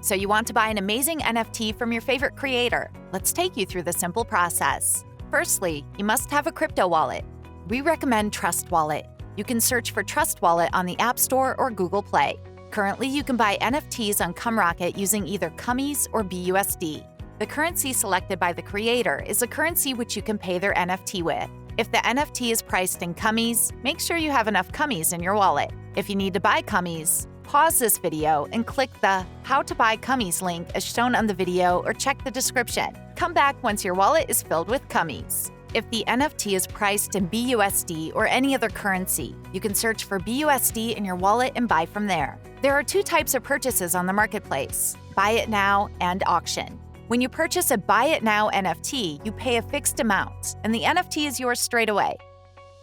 So you want to buy an amazing NFT from your favorite creator. Let's take you through the simple process. Firstly, you must have a crypto wallet. We recommend Trust Wallet. You can search for Trust Wallet on the App Store or Google Play. Currently, you can buy NFTs on CumRocket using either Cummies or BUSD. The currency selected by the creator is a currency which you can pay their NFT with. If the NFT is priced in Cummies, make sure you have enough Cummies in your wallet. If you need to buy Cummies, pause this video and click the How to Buy Cummies link as shown on the video or check the description. Come back once your wallet is filled with Cummies. If the NFT is priced in BUSD or any other currency, you can search for BUSD in your wallet and buy from there. There are two types of purchases on the marketplace: Buy It Now and Auction. When you purchase a Buy It Now NFT, you pay a fixed amount, and the NFT is yours straight away.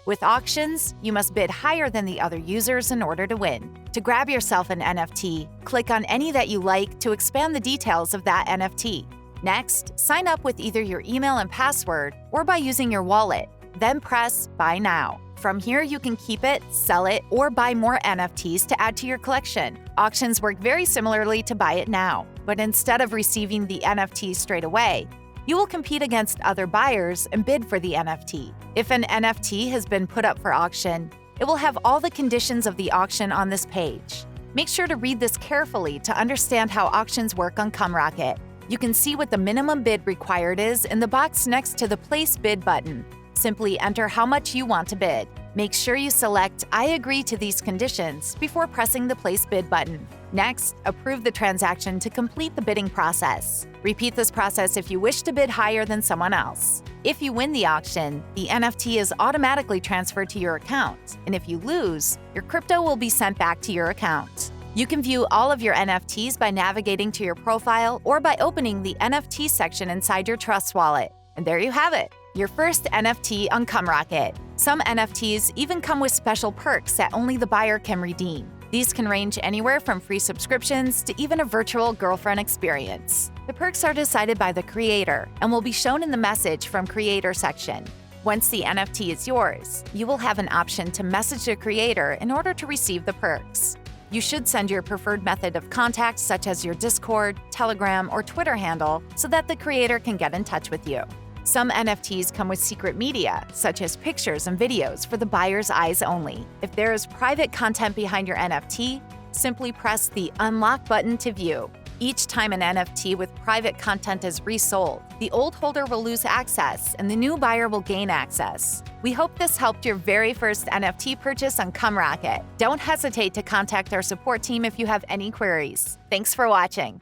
With auctions, you must bid higher than the other users in order to win. To grab yourself an NFT, click on any that you like to expand the details of that NFT. Next, sign up with either your email and password or by using your wallet. Then press Buy Now. From here, you can keep it, sell it, or buy more NFTs to add to your collection. Auctions work very similarly to Buy It Now, but instead of receiving the NFT straight away, you will compete against other buyers and bid for the NFT. If an NFT has been put up for auction, it will have all the conditions of the auction on this page. Make sure to read this carefully to understand how auctions work on CumRocket. You can see what the minimum bid required is in the box next to the Place Bid button. Simply enter how much you want to bid. Make sure you select I agree to these conditions before pressing the Place Bid button. Next, approve the transaction to complete the bidding process. Repeat this process if you wish to bid higher than someone else. If you win the auction, the NFT is automatically transferred to your account, and if you lose, your crypto will be sent back to your account. You can view all of your NFTs by navigating to your profile or by opening the NFT section inside your Trust Wallet. And there you have it, your first NFT on CumRocket. Some NFTs even come with special perks that only the buyer can redeem. These can range anywhere from free subscriptions to even a virtual girlfriend experience. The perks are decided by the creator and will be shown in the message from creator section. Once the NFT is yours, you will have an option to message the creator in order to receive the perks. You should send your preferred method of contact, such as your Discord, Telegram, or Twitter handle, so that the creator can get in touch with you. Some NFTs come with secret media, such as pictures and videos for the buyer's eyes only. If there is private content behind your NFT, simply press the Unlock button to view. Each time an NFT with private content is resold, the old holder will lose access and the new buyer will gain access. We hope this helped your very first NFT purchase on CumRocket. Don't hesitate to contact our support team if you have any queries. Thanks for watching.